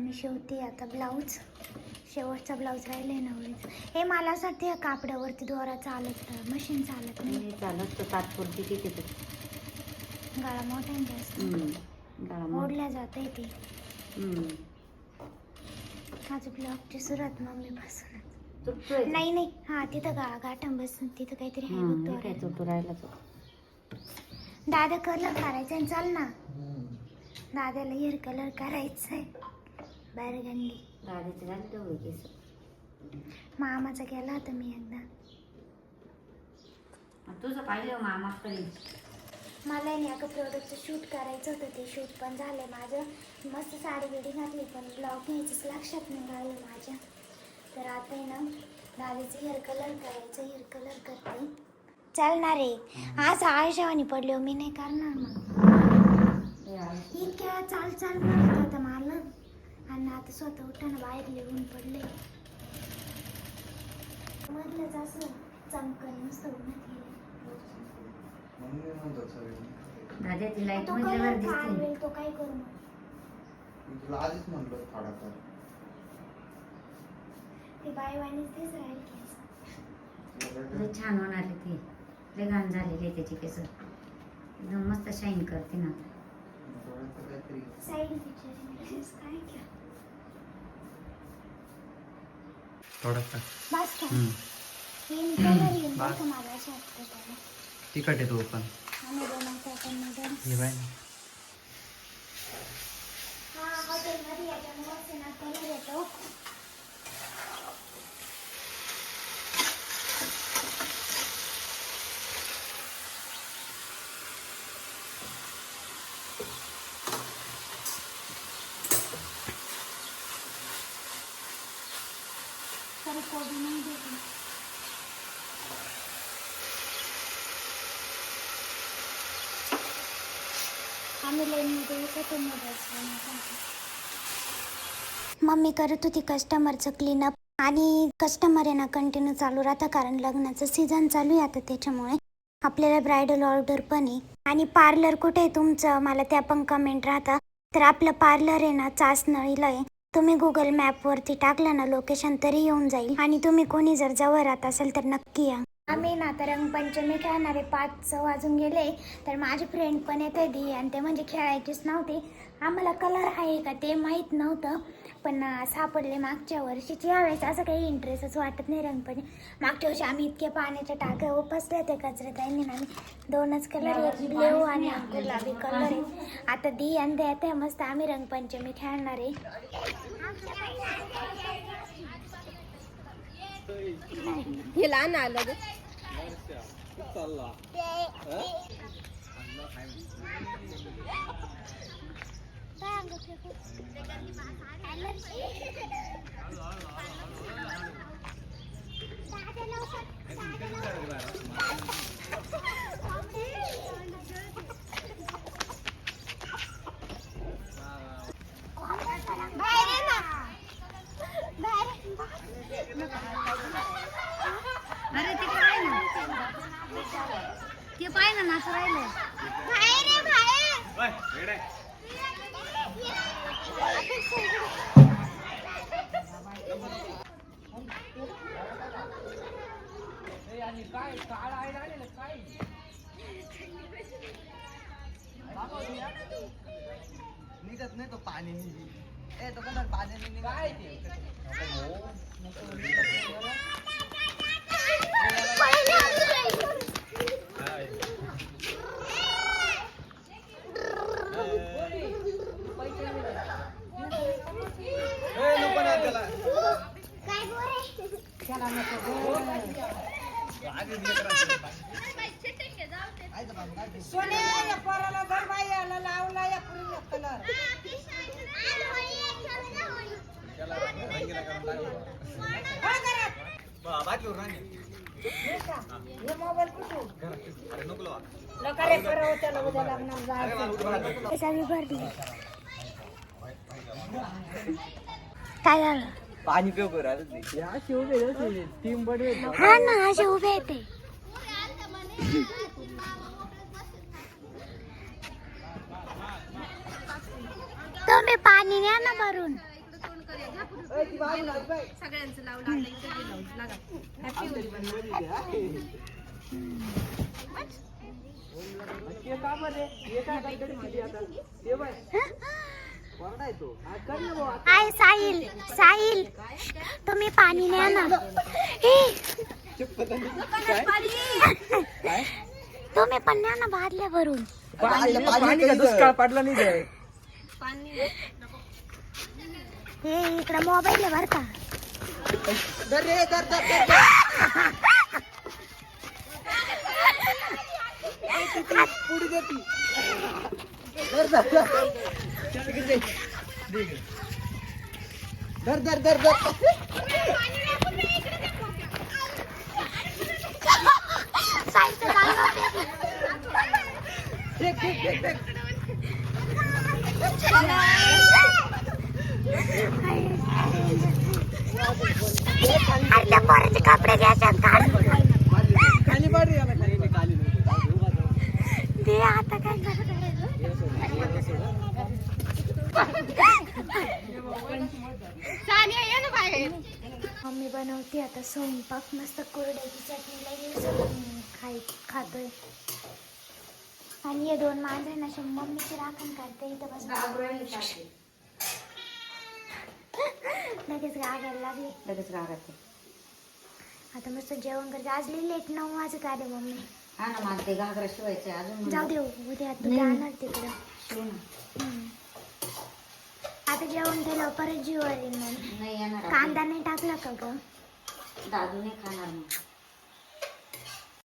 मी शिवते आता ब्लाऊज. शेवटचा ब्लाऊज राहिलाय नवरीचा. हे मला असं वाटतं कापडावरती दोरा चालत मशीन चालत नाही. चालत तर तात्पुरती तिथे ते गळा मोठा आहे जास्त. ओढल्या जाते ते. माझं ब्लाऊजची सुरुवात मम्मीपासूनच. नाही नाही हा तिथं गाठण बसून तिथं काहीतरी आहे बघ दोरा. तो राहिला तो. दादा कलर करायचा आहे चाल ना. दादाला हेअर कलर करायचा आहे. बारगंडी दादाचं झालं तेवढं केस. मामाचा केला होता मी एकदा. तुझं पाहिलं मामा करेल. मला नाही एका प्रोडक्टचं शूट करायचं होतं. ते शूट पण झालं माझं. मस्त साडी बिडी घातली पण ब्लॉग घ्यायचंच लक्षात नाही राहिलं माझ्या. तर आता आहे ना दादाचं हेअर कलर करायचं. हेअर कलर करते. चालणार आहे आज आळशावानी पडलो मी नाही करणार. मग इतक्या चाल चाल म्हणत होता मला आणि आता स्वतः उठानं बाहेर लिहून पडले. मधलंच असं चमकन नुसतं उन्हात दादाची लाईट तो म्हणल्यावर कलर दिसते. काय तो काय करू मग. तुला आधीच म्हणलं थोडा कर. ते बायवानीच तेच राहील केस. लय छान होणार आहे ती. लय घाण झालेली आहे त्याची केस. एकदम मस्त शाईन करते ना. साईड फीचर काय क्या थोडासा बस का येईन कलर येईन बघ मला असं वाटतं त्याला. तिखट आहे तो पण. आम्ही बनवतो आपण नूडल्स. हे बाय हा हॉटेलमध्ये याच्यामुळे ना कलर येतो. तर कोबी नाही देते. आम्ही लाईनमध्ये येतो नूडल्स बनवतो. मम्मी करत होती कस्टमरचं क्लीनअप आणि कस्टमर आहे ना कंटिन्यू चालू राहतं कारण लग्नाचं सीझन चालू आहे आता. त्याच्यामुळे आपल्याला ब्रायडल ऑर्डर पण आहे. आणि पार्लर कुठे आहे तुमचं मला त्या पण कमेंट राहता. तर आपलं पार्लर आहे ना चासनळीला आहे. तुम्ही गुगल मॅपवरती टाकलं ना लोकेशन तरी येऊन जाईल. आणि तुम्ही कोणी जर जवळ राहत असेल तर नक्की या. आम्ही ना तर रंगपंचमी खेळणारे 5 वाजून गेले. तर माझे फ्रेंड पण येत आहे आणि ते म्हणजे खेळायचेच नव्हते. आम्हाला कलर आहे का ते माहीत नव्हतं पण सापडले मागच्या वर्षीची. यावेळेस असं काही इंटरेस्टच वाटत नाही रंगपंचमी. मागच्या वर्षी आम्ही इतक्या पाण्याच्या टाक्या उपसल्या ते कचऱ्यात आणि आम्ही 2च कलर एक ब्ल्यू आणि गुलाबी कलर आहे. आता दी आणि द्यायत आहे मस्त. आम्ही रंगपंचमी खेळणार आहे. हे लहान आलं ग. अरे ते काय ना ते पाय ना नाच राहिलं. निघत नाही तो पाणी ए तो कलर पाण्याने निघत. सोन्या या पोराला धर बाई याला लावला या पुरीला कलर. हे मोबाईल कुठे लका रे परवा त्याला उद्या लग्नाला जायचं. कशावी भरली काय झालं. पाणी पिऊ करू असे उभे टीम बडवे. हा ना असे उभे येते. तुम्ही पाणी न्या ना भरून. सगळ्यांचं लावलं आता इथे बी लावू. लागा. हॅपी होली बनवा. हाय साहिल, साहिल तुम्ही पाणी न्या ना. तुम्ही पण न्या ना बादल्या भरून. पाणी का दुष्काळ पडला नाही काय? हे इकडे मोबाईल आहे बरं का. दर रे दर दर दर पुढे देती दर दर दर दर दर दर साहिलचं चालू होते. देख देख देख देख अरे त्या पोराचे कपडे घ्यायचे काढ. खाली पाड रे याला खाली नाही खाली नाही ते आता काय करत मम्मी बनवते आता स्वयंपाक. मस्त कोरड्याची चटणी खातोय. आणि हे दोन मांजरे ना मम्मीची राखण काढते इथं बस. लगेच गागायला लागले. लगेच गावात आता मस्त जेवण करते. आज लई लेट 9 वाजत आले मम्मी. हा ना मला ते घागरा शिवायचे अजून जाऊ दे उद्या तू आणणार तिकडं. शिव ना. आता जेवण केलं परत जीवर येईल. नाही येणार कांदा नाही टाकला का ग? दादू नाही खाणार मग.